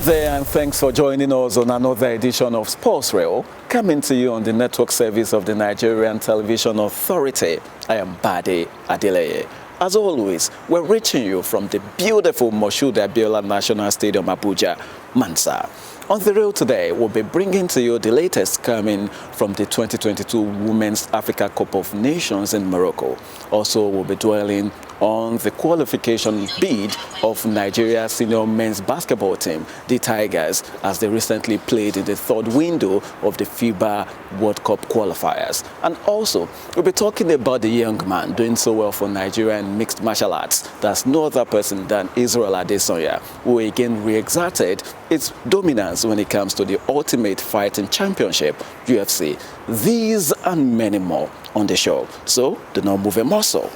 there, and thanks for joining us on another edition of Sports Rail, coming to you on the network service of the Nigerian Television Authority. I am Bade Adeleye. As always, we're reaching you from the beautiful Moshood Abiola National Stadium, Abuja, Mansa. On the rail today, we'll be bringing to you the latest coming from the 2022 Women's Africa Cup of Nations in Morocco. Also, we'll be dwelling on the qualification bid of Nigeria's senior men's basketball team, the Tigers, as they recently played in the third window of the FIBA World Cup qualifiers. And also, we'll be talking about the young man doing so well for Nigeria in mixed martial arts. That's no other person than Israel Adesanya, who again re-exerted its dominance when it comes to the Ultimate Fighting Championship, UFC. These and many more on the show. So, do not move a muscle.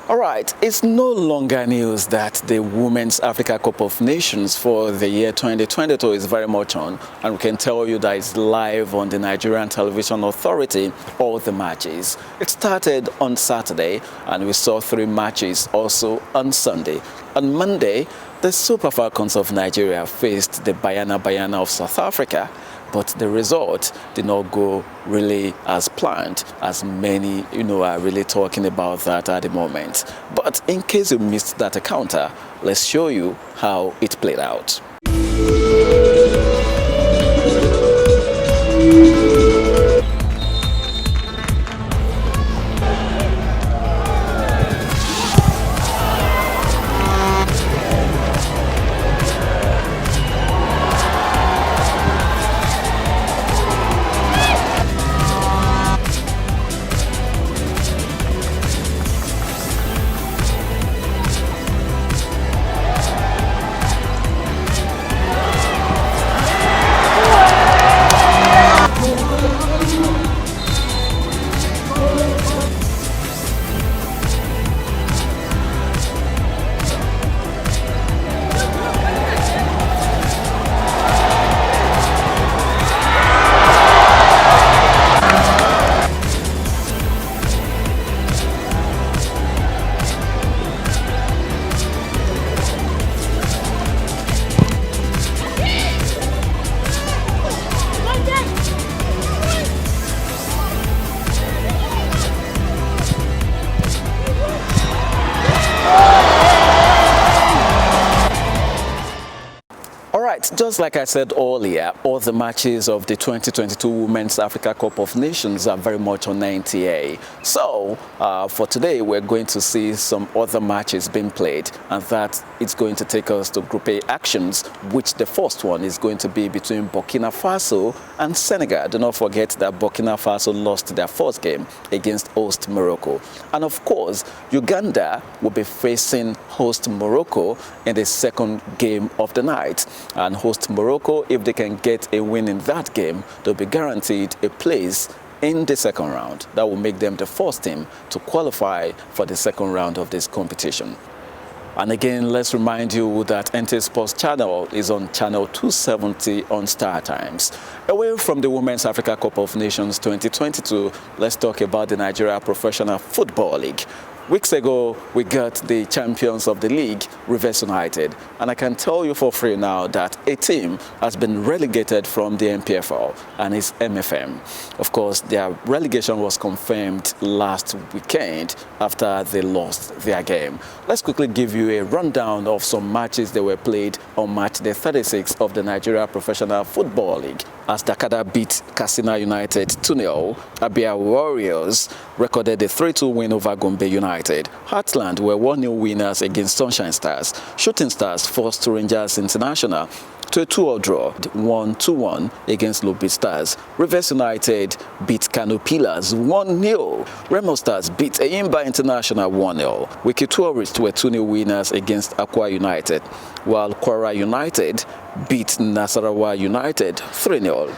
All right, it's no longer news that the Women's Africa Cup of Nations for the year 2022 is very much on, and we can tell you that it's live on the Nigerian Television Authority, all the matches. It started on Saturday, and we saw 3 matches also on Sunday. On Monday, the Super Falcons of Nigeria faced the Bayana of South Africa, but the result did not go really as planned, as many, are really talking about that at the moment. But in case you missed that encounter, let's show you how it played out. Just like I said earlier, all the matches of the 2022 Women's Africa Cup of Nations are very much on NTA. So, for today, we're going to see some other matches being played, and that it's going to take us to Group A actions, which the first one is going to be between Burkina Faso and Senegal. Do not forget that Burkina Faso lost their first game against host Morocco. And of course, Uganda will be facing host Morocco in the second game of the night. And host Morocco, if they can get a win in that game, they'll be guaranteed a place in the second round. That will make them the first team to qualify for the second round of this competition. And again, let's remind you that NT Sports channel is on channel 270 on Star Times. Away from the Women's Africa Cup of Nations 2022, let's talk about the Nigeria Professional Football League. Weeks ago, we got the champions of the league, Rivers United. And I can tell you for free now that a team has been relegated from the MPFL, and it's MFM. Of course, their relegation was confirmed last weekend after they lost their game. Let's quickly give you a rundown of some matches that were played on match day 36 of the Nigeria Professional Football League. As Dakada beat Katsina United 2-0, Abia Warriors recorded a 3-2 win over Gombe United. Heartland were 1-0 winners against Sunshine Stars. Shooting Stars forced Rangers International to a 2-2 draw, 1-1 against Luftball Stars. Rivers United beat Kano Pillars 1-0. Remo Stars beat Eyimba International 1-0. Wiki Tourists were 2-0 winners against Akwa United, while Kwara United beat Nasarawa United 3-0.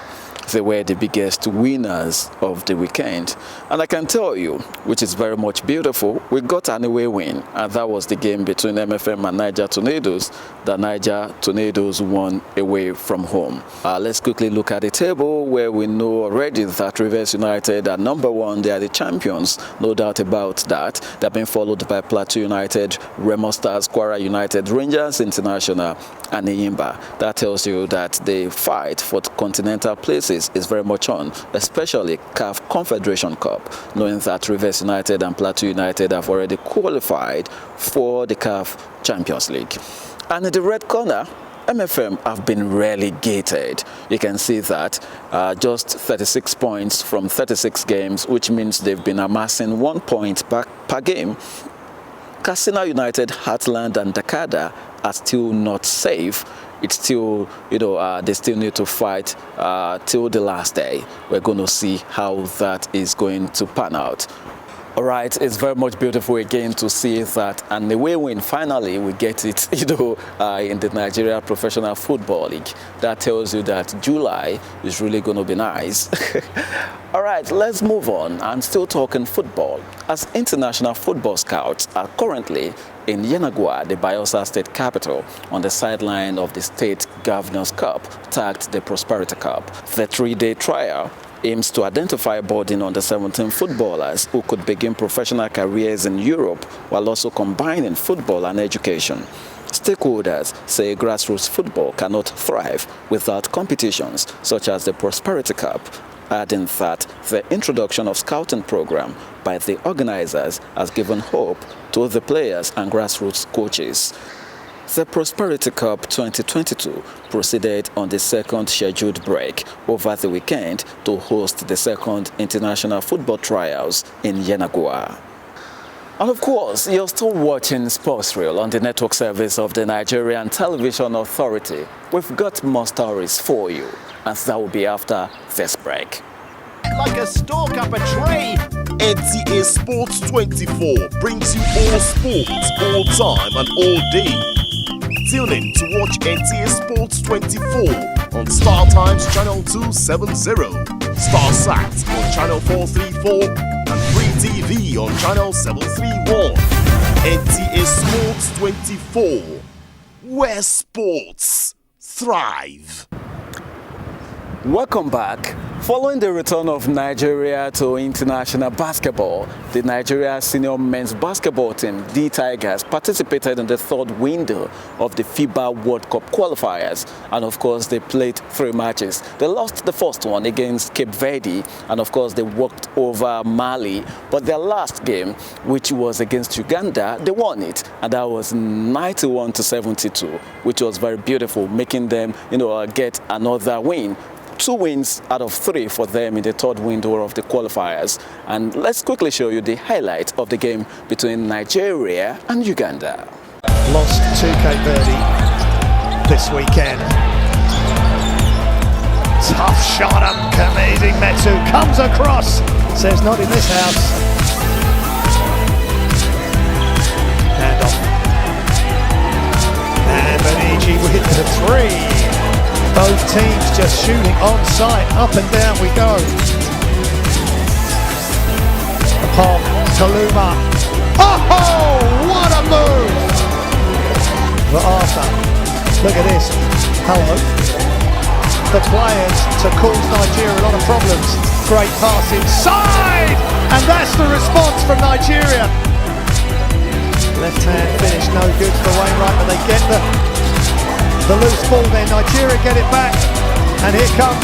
They were the biggest winners of the weekend. And I can tell you, which is very much beautiful, we got an away win, and that was the game between MFM and Niger Tornadoes. The Niger Tornadoes won away from home. Let's quickly look at the table, where we know already that Rivers United are number 1. They are the champions, no doubt about that. They're being followed by Plateau United, Remo Stars, Kwara United, Rangers International, and Eyimba. That tells you that the fight for continental places is very much on, especially CAF Confederation Cup, knowing that Rivers United and Plateau United have already qualified for the CAF Champions League. And in the red corner, MFM have been relegated. You can see that just 36 points from 36 games, which means they've been amassing 1 point per game. Katsina United, Heartland and Dakada are still not safe. It's still, they still need to fight till the last day. We're going to see how that is going to pan out. All right, it's very much beautiful again to see that an away win, finally we get it, in the Nigeria Professional Football League. That tells you that July is really going to be nice. All right, let's move on. I'm still talking football, as international football scouts are currently in Yenagoa, the Bayelsa State capital, on the sideline of the State Governors Cup, tagged the Prosperity Cup. The 3-day trial aims to identify budding under 17 footballers who could begin professional careers in Europe while also combining football and education. Stakeholders say grassroots football cannot thrive without competitions such as the Prosperity Cup, adding that the introduction of scouting program by the organizers has given hope to the players and grassroots coaches. The Prosperity Cup 2022 proceeded on the second scheduled break over the weekend to host the second international football trials in Yenagoa. And of course, you're still watching Sports Reel on the network service of the Nigerian Television Authority. We've got more stories for you, and that will be after this break. Like a stalk up a tree. NTA Sports 24 brings you all sports, all time and all day. Tune in to watch NTA Sports 24 on Star Times Channel 270, Star Sat on Channel 434 and Free TV on Channel 731. NTA Sports 24, where sports thrive. Welcome back. Following the return of Nigeria to international basketball, the Nigeria senior men's basketball team, the Tigers, participated in the third window of the FIBA World Cup qualifiers. And of course, they played 3 matches. They lost the first one against Cape Verde, and of course, they walked over Mali. But their last game, which was against Uganda, they won it. And that was 91-72, which was very beautiful, making them, get another win. 2 wins out of 3 for them in the third window of the qualifiers. And let's quickly show you the highlight of the game between Nigeria and Uganda. Lost to Cape Verde this weekend. Tough shot up, amazing. Metsu comes across, says not in this house. Hand off. And Beniji with the 3. Both teams just shooting on sight, up and down we go. Upon Kaluma. Oh, what a move! For Arthur. Look at this. Hello. The players to cause Nigeria a lot of problems. Great pass inside! And that's the response from Nigeria. Left hand finish, no good for Wainwright, but they get the loose ball there. Nigeria get it back, and here comes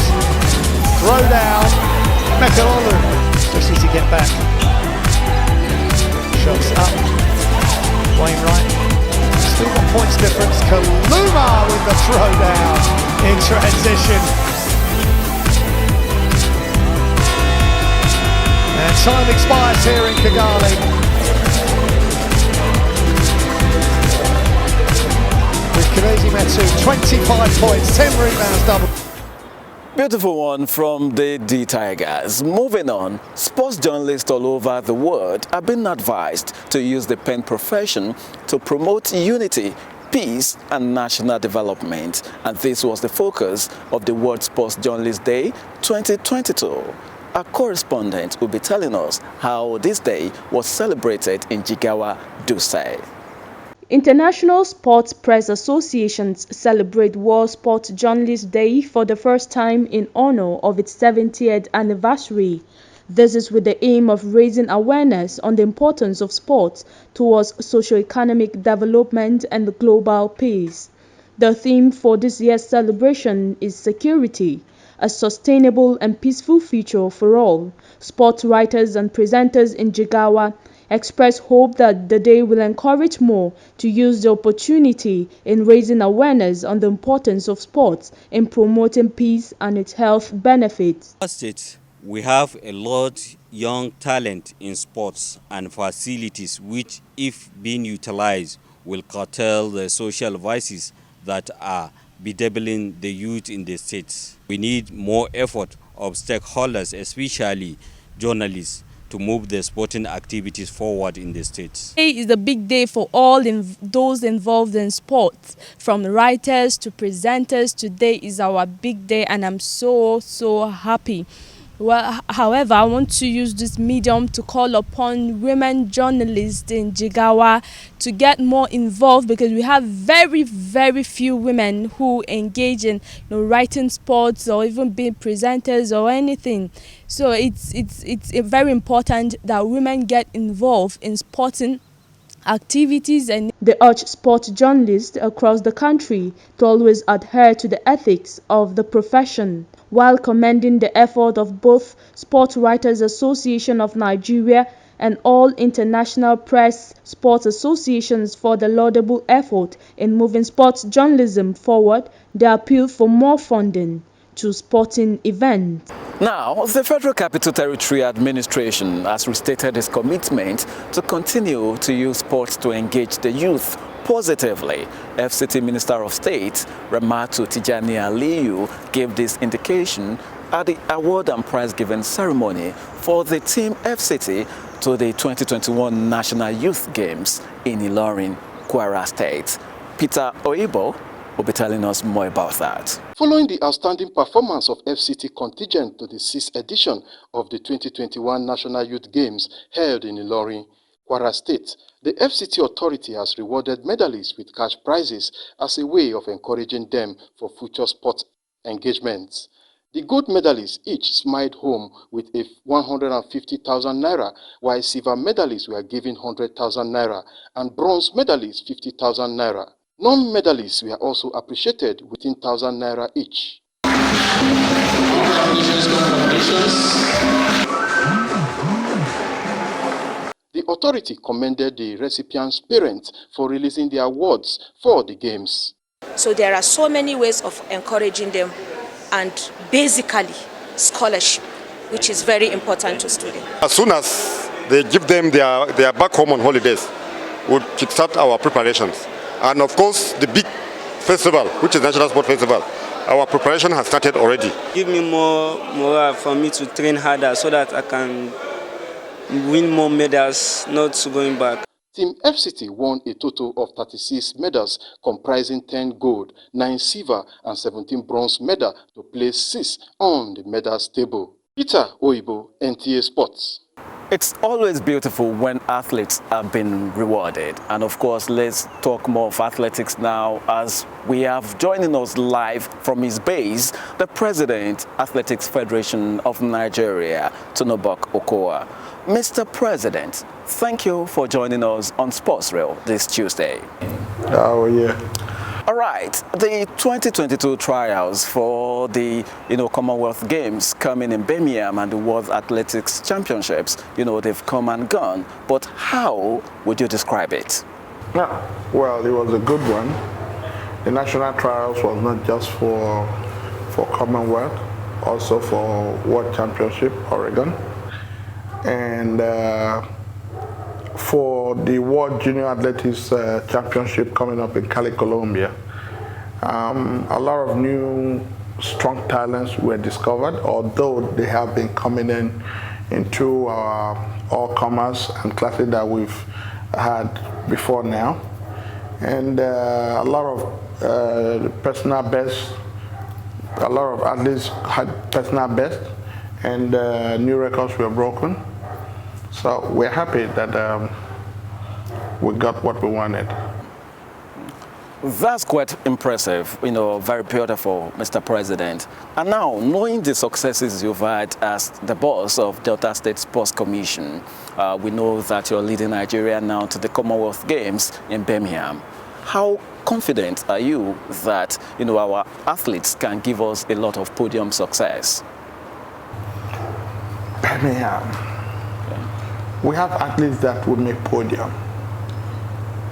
throw down Mekalolu. Just needs to get back. Shots up. Wainwright still got points difference. Kaluma with the throw down in transition. And time expires here in Kigali. With Kibesi to 25 points, 10 rebounds, double. Beautiful one from the D Tigers. Moving on, sports journalists all over the world have been advised to use the pen profession to promote unity, peace and national development. And this was the focus of the World Sports Journalist Day 2022. Our correspondent will be telling us how this day was celebrated in Jigawa, Dusai. International Sports Press Associations celebrate World Sports Journalist Day for the first time in honor of its 70th anniversary. This is with the aim of raising awareness on the importance of sports towards socio-economic development and global peace. The theme for this year's celebration is security, a sustainable and peaceful future for all. Sports writers and presenters in Jigawa express hope that the day will encourage more to use the opportunity in raising awareness on the importance of sports in promoting peace and its health benefits. We have a lot young talent in sports and facilities which, if being utilized, will curtail the social vices that are bedeviling the youth in the states. We need more effort of stakeholders, especially journalists, to move the sporting activities forward in the states. Today is a big day for all those involved in sports, from writers to presenters. Today is our big day and I'm so happy. Well, however, I want to use this medium to call upon women journalists in Jigawa to get more involved, because we have very few women who engage in writing sports or even being presenters or anything. So it's very important that women get involved in sporting activities. And they urge sports journalists across the country to always adhere to the ethics of the profession, while commending the effort of both Sports Writers Association of Nigeria and all international press sports associations for the laudable effort in moving sports journalism forward. They appeal for more funding to sporting events. Now, the Federal Capital Territory Administration has restated its commitment to continue to use sports to engage the youth positively. FCT Minister of State Ramatu Tijani Aliyu gave this indication at the award and prize giving ceremony for the Team FCT to the 2021 National Youth Games in Ilorin, Kwara State. Peter Oibo will be telling us more about that. Following the outstanding performance of FCT contingent to the 6th edition of the 2021 National Youth Games held in Ilorin, Kwara State, the FCT authority has rewarded medalists with cash prizes as a way of encouraging them for future sports engagements. The gold medalists each smiled home with a 150,000 naira, while silver medalists were given 100,000 naira and bronze medalists 50,000 naira. Non-medalists were also appreciated with 10,000 naira each. The authority commended the recipients' parents for releasing the awards for the games. So there are so many ways of encouraging them, and basically scholarship, which is very important to students. As soon as they give them their back home on holidays, we'll kickstart our preparations. And of course, the big festival, which is National Sport Festival, our preparation has started already. Give me more morale for me to train harder so that I can win more medals, not going back. Team FCT won a total of 36 medals, comprising 10 gold, 9 silver, and 17 bronze medals to place 6th on the medals table. Peter Oibo, NTA Sports. It's always beautiful when athletes have been rewarded. And of course, let's talk more of athletics now, as we have joining us live from his base, the President, Athletics Federation of Nigeria, Tunobok Okoa. Mr. President, thank you for joining us on Sports Rail this Tuesday. Oh, yeah. All right, the 2022 trials for the Commonwealth Games coming in Birmingham and the World Athletics Championships, they've come and gone. But how would you describe it? Well, it was a good one. The national trials was not just for Commonwealth, also for World Championship, Oregon. And for the World Junior Athletics Championship coming up in Cali, Colombia. A lot of new strong talents were discovered, although they have been coming into our all-comers and classes that we've had before now. And a lot of personal bests, a lot of athletes had personal bests, and new records were broken. So we're happy that we got what we wanted. That's quite impressive, very beautiful, Mr. President. And now, knowing the successes you've had as the boss of Delta State Sports Commission, we know that you're leading Nigeria now to the Commonwealth Games in Birmingham. How confident are you that, our athletes can give us a lot of podium success? Birmingham. Okay. We have athletes that would make podium.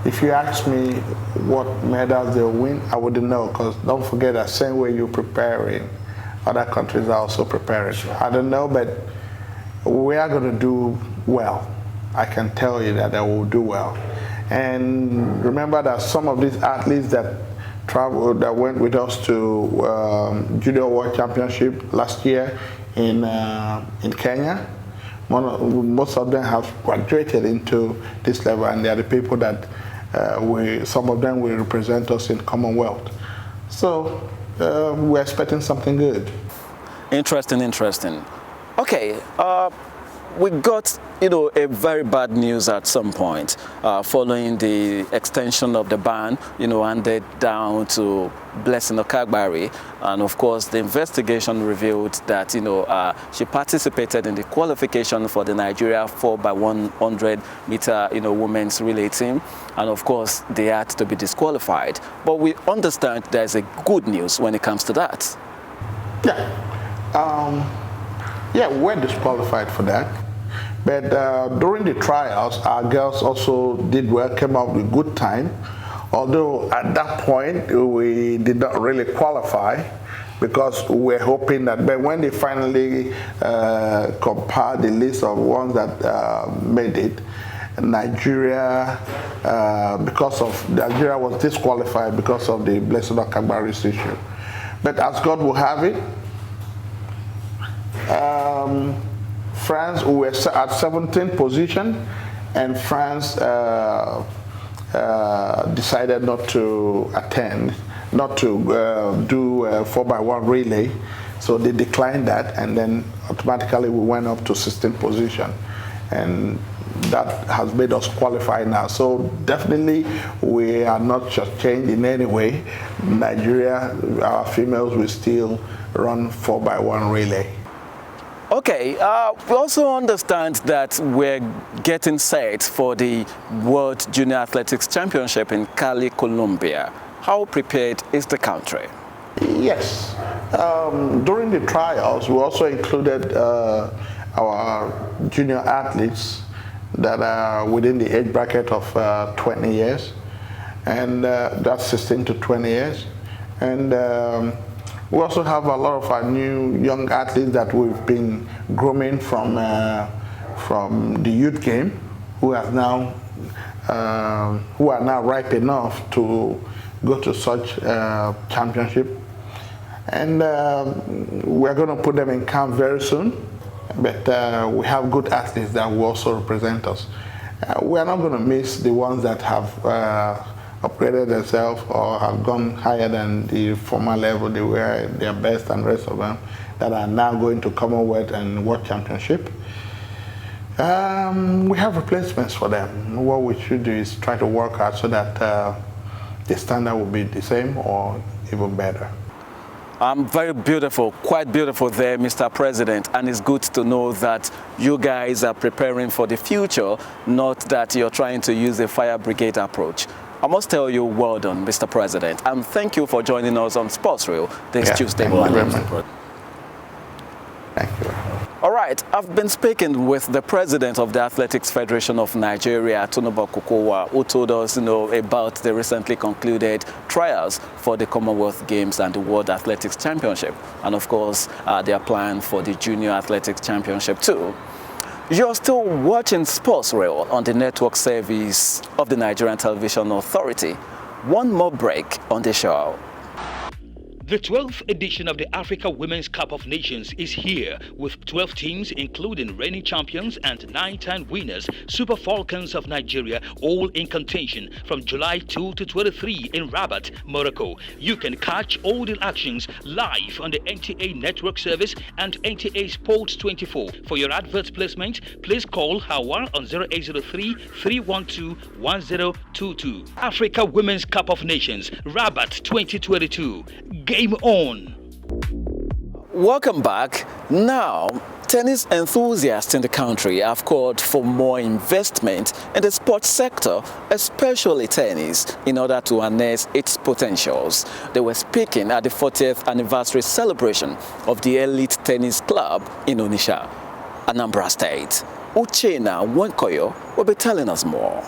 If you ask me what medals they'll win, I wouldn't know, because don't forget that same way you're preparing, other countries are also preparing. I don't know, but we are going to do well. I can tell you that they will do well. And remember that some of these athletes that went with us to Junior World Championship last year in Kenya, most of them have graduated into this level, and they are the people that some of them will represent us in Commonwealth. So we're expecting something good. Interesting. Okay, we got a very bad news at some point following the extension of the ban, handed down to Blessing Okagbari, and of course the investigation revealed that she participated in the qualification for the Nigeria 4x100 meter women's relay team, and of course they had to be disqualified. But we understand there's a good news when it comes to that. Yeah, we're disqualified for that. But during the trials, our girls also did well, came out with good time. Although at that point, we did not really qualify because we're hoping that, but when they finally compiled the list of ones that made it, Nigeria was disqualified because of the Blessing Okagbari's issue. But as God will have it, France, we were at 17th position, and France decided not to do 4x1 relay, so they declined that, and then automatically we went up to 16th position, and that has made us qualify now. So definitely we are not just changed in any way. Nigeria, our females will still run 4x1 relay. Okay, we also understand that we're getting set for the World Junior Athletics Championship in Cali, Colombia. How prepared is the country? Yes. During the trials, we also included our junior athletes that are within the age bracket of 20 years, and that's 16 to 20 years. And we also have a lot of our new young athletes that we've been grooming from the youth game, who are now ripe enough to go to such championship. And we're going to put them in camp very soon. But we have good athletes that will also represent us. We are not going to miss the ones that have upgraded themselves or have gone higher than the former level they were their best, and rest of them that are now going to Commonwealth and World Championship. We have replacements for them. What we should do is try to work hard so that the standard will be the same or even better. Very beautiful, quite beautiful there, Mr. President, and it's good to know that you guys are preparing for the future, not that you're trying to use a fire brigade approach. I must tell you, well done, Mr. President, and thank you for joining us on Sports Reel this Tuesday morning. Thank you. All right, I've been speaking with the president of the Athletics Federation of Nigeria, Tunuba Kokowa, who told us, about the recently concluded trials for the Commonwealth Games and the World Athletics Championship, and of course, their plan for the Junior Athletics Championship too. You're still watching Sports Reel on the network service of the Nigerian Television Authority. One more break on the show. The 12th edition of the Africa Women's Cup of Nations is here with 12 teams including reigning champions and 9-time winners Super Falcons of Nigeria, all in contention from July 2 to 23 in Rabat, Morocco. You can catch all the actions live on the NTA Network Service and NTA Sports 24. For your advert placement, please call Hawa on 0803-312-1022. Africa Women's Cup of Nations, Rabat 2022. Game on! Welcome back. Now, tennis enthusiasts in the country have called for more investment in the sports sector, especially tennis, in order to harness its potentials. They were speaking at the 40th anniversary celebration of the Elite Tennis Club in Onitsha, Anambra State. Uchenna Nwankoyo will be telling us more.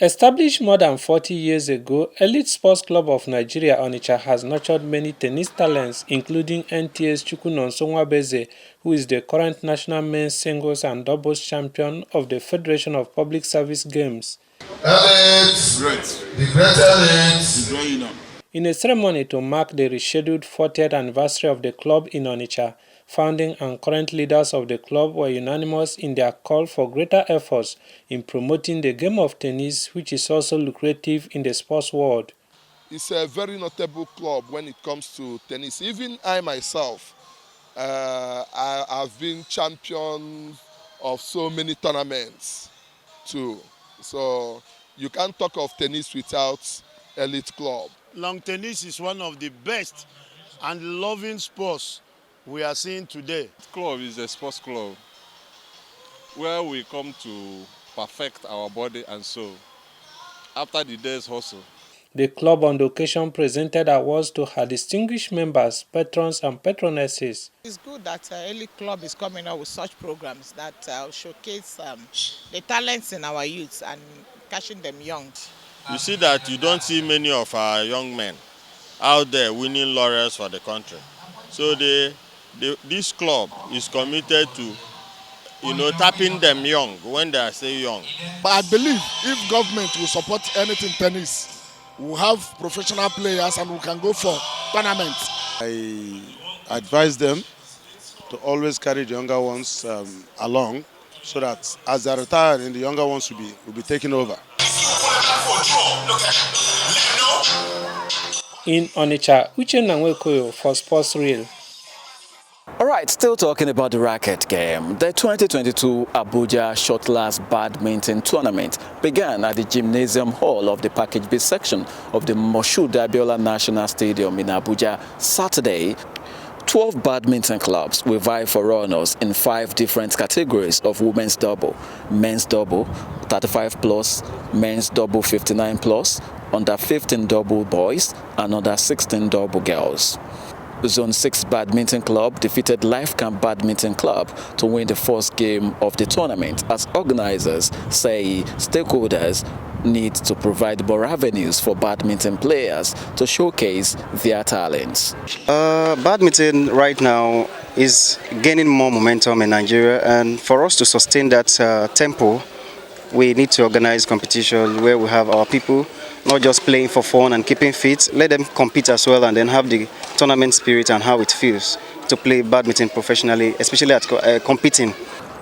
Established more than 40 years ago, Elite Sports Club of Nigeria Onitsha has nurtured many tennis talents, including NTA's Chukwunonso Nwabeze, who is the current national men's singles and doubles champion of the Federation of Public Service Games. In a ceremony to mark the rescheduled 40th anniversary of the club in Onitsha, founding and current leaders of the club were unanimous in their call for greater efforts in promoting the game of tennis, which is also lucrative in the sports world. It's a very notable club when it comes to tennis. Even I myself, I've been champion of so many tournaments too. So you can't talk of tennis without Elite Club. Long tennis is one of the best and loving sports we are seeing today. The club is a sports club where we come to perfect our body and soul after the day's hustle. The club on the occasion presented awards to her distinguished members, patrons and patronesses. It's good that Elite Club is coming up with such programs that showcase the talents in our youths and catching them young. You see that you don't see many of our young men out there winning laurels for the country. So this club is committed to, tapping them young when they are still young. But I believe if government will support anything tennis, we'll have professional players and we can go for tournaments. I advise them to always carry the younger ones along so that as they retire, the younger ones will be taken over. In Onitsha, Uchenna Nwankoyo for Sports Reel. All right, still talking about the racket game. The 2022 Abuja Shortlers Badminton Tournament began at the Gymnasium Hall of the Package B section of the Moshood Abiola National Stadium in Abuja Saturday. 12 badminton clubs will vie for honors in 5 different categories of women's double, men's double 35 plus, men's double 59 plus, under 15 double boys and under 16 double girls. Zone 6 Badminton Club defeated Life Camp Badminton Club to win the first game of the tournament, as organizers say stakeholders need to provide more avenues for badminton players to showcase their talents. Badminton right now is gaining more momentum in Nigeria, and for us to sustain that tempo, we need to organize competition where we have our people not just playing for fun and keeping fit, let them compete as well and then have the tournament spirit and how it feels to play badminton professionally, especially at competing.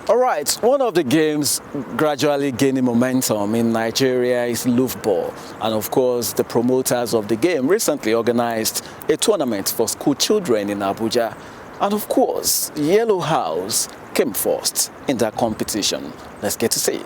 All right, one of the games gradually gaining momentum in Nigeria is Luftball. And of course, the promoters of the game recently organized a tournament for school children in Abuja. And of course, Yellow House came first in that competition. Let's get to see it.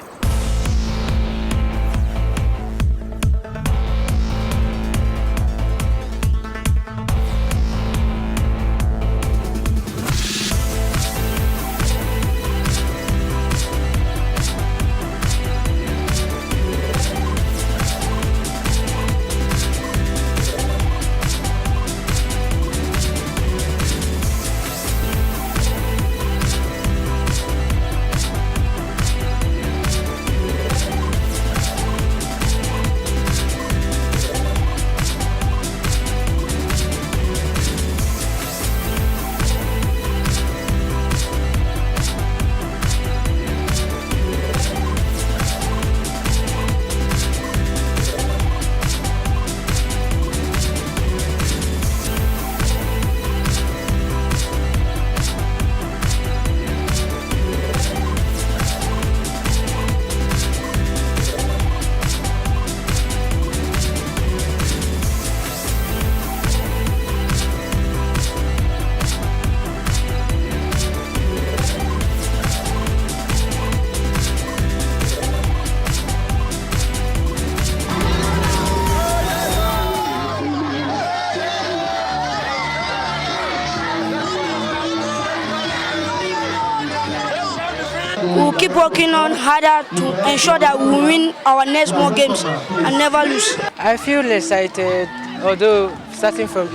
working on harder to ensure that we win our next more games and never lose. I feel excited, although starting from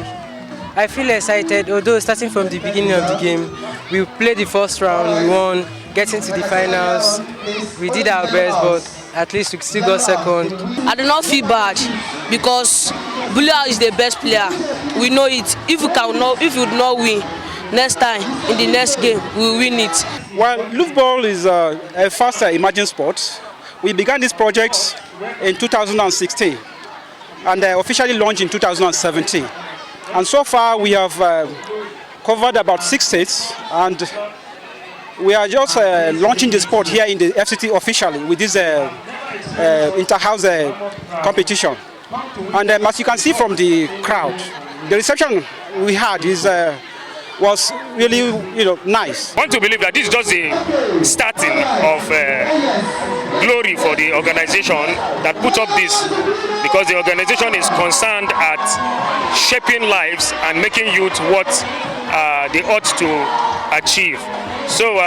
the beginning of the game. We played the first round, we won, getting to the finals. We did our best, but at least we still got second. I do not feel bad because Bulia is the best player. We know it. If we would not win, next time in the next game we will win it. Well, Luftball is a fast emerging sport. We began this project in 2016 and officially launched in 2017. And so far we have covered about 6 states, and we are just launching the sport here in the FCT officially with this inter-house competition. And as you can see from the crowd, the reception we had was really nice. I want to believe that this is just the starting of glory for the organization that put up this, because the organization is concerned at shaping lives and making youth what they ought to achieve. So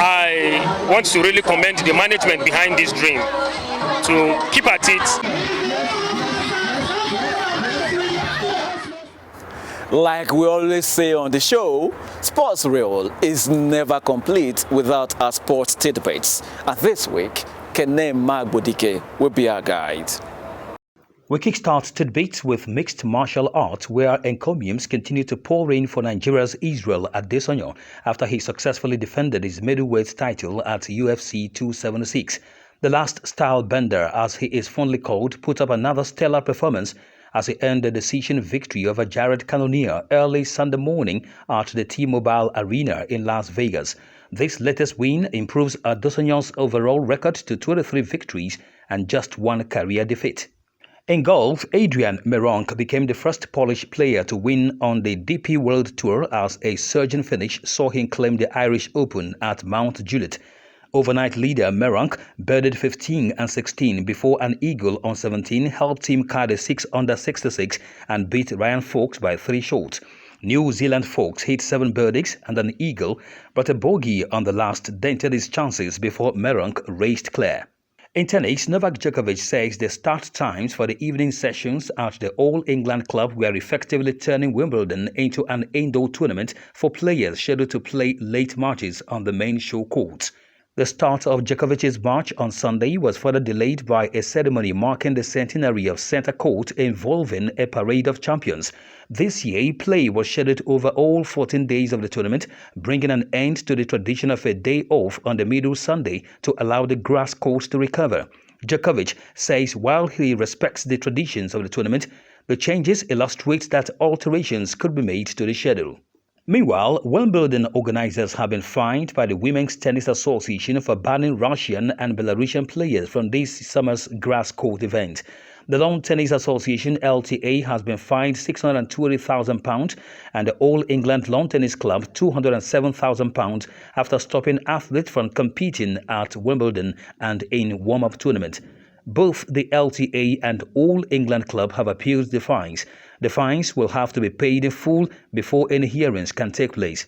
I want to really commend the management behind this dream to keep at it. Like we always say on the show, Sports Reel is never complete without our sports tidbits. And this week, Kene Magbodike will be our guide. We kickstart tidbits with mixed martial arts, where encomiums continue to pour in for Nigeria's Israel Adesanya after he successfully defended his middleweight title at UFC 276. The last style bender, as he is fondly called, put up another stellar performance as he earned a decision victory over Jared Cannonier early Sunday morning at the T-Mobile Arena in Las Vegas. This latest win improves Adesanya's overall record to 23 victories and just 1 career defeat. In golf, Adrian Meronk became the first Polish player to win on the DP World Tour as a surging finish saw him claim the Irish Open at Mount Juliet. Overnight leader Meronk birdied 15 and 16 before an eagle on 17 helped him card a 6 under 66 and beat Ryan Fox by 3 shots. New Zealand Fox hit 7 birdies and an eagle, but a bogey on the last dented his chances before Meronk raced clear. In tennis, Novak Djokovic says the start times for the evening sessions at the All England Club were effectively turning Wimbledon into an indoor tournament for players scheduled to play late matches on the main show courts. The start of Djokovic's match on Sunday was further delayed by a ceremony marking the centenary of Centre Court involving a parade of champions. This year, play was scheduled over all 14 days of the tournament, bringing an end to the tradition of a day off on the middle Sunday to allow the grass courts to recover. Djokovic says while he respects the traditions of the tournament, the changes illustrate that alterations could be made to the schedule. Meanwhile, Wimbledon organizers have been fined by the Women's Tennis Association for banning Russian and Belarusian players from this summer's grass court event. The Lawn Tennis Association (LTA) has been fined £620,000 and the All England Lawn Tennis Club £207,000 after stopping athletes from competing at Wimbledon and in warm-up tournament. Both the LTA and All England Club have appealed the fines. The fines will have to be paid in full before any hearings can take place.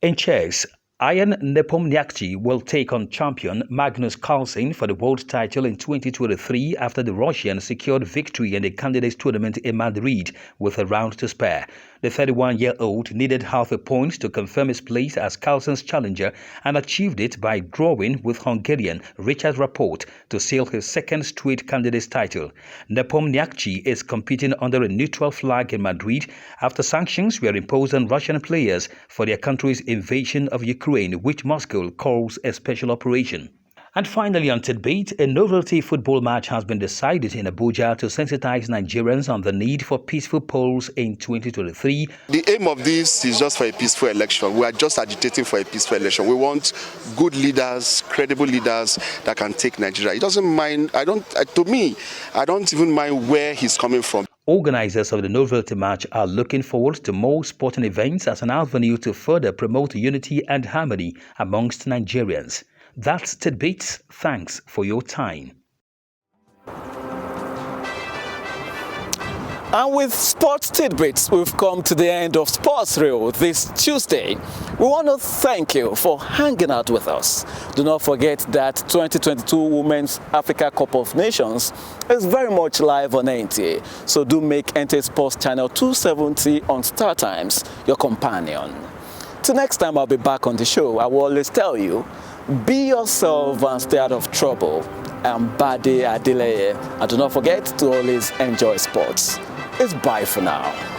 In chess, Ian Nepomniachtchi will take on champion Magnus Carlsen for the world title in 2023 after the Russian secured victory in the candidates tournament in Madrid with a round to spare. The 31-year-old needed half a point to confirm his place as Carlsen's challenger and achieved it by drawing with Hungarian Richard Rapport to seal his second straight candidates title. Nepomniachtchi is competing under a neutral flag in Madrid after sanctions were imposed on Russian players for their country's invasion of Ukraine, which Moscow calls a special operation. And finally on Tidbit, a novelty football match has been decided in Abuja to sensitize Nigerians on the need for peaceful polls in 2023. The aim of this is just for a peaceful election. We are just agitating for a peaceful election. We want good leaders, credible leaders that can take Nigeria. It doesn't mind, I don't even mind where he's coming from. Organizers of the novelty match are looking forward to more sporting events as an avenue to further promote unity and harmony amongst Nigerians. That's Tidbits. Thanks for your time. And with sports tidbits, we've come to the end of Sports Reel this Tuesday. We want to thank you for hanging out with us. Do not forget that 2022 Women's Africa Cup of Nations is very much live on NTA. So do make NTA Sports Channel 270 on Star Times your companion. Till next time I'll be back on the show, I will always tell you, be yourself and stay out of trouble. I'm Bade Adeleye. And do not forget to always enjoy sports. It's bye for now.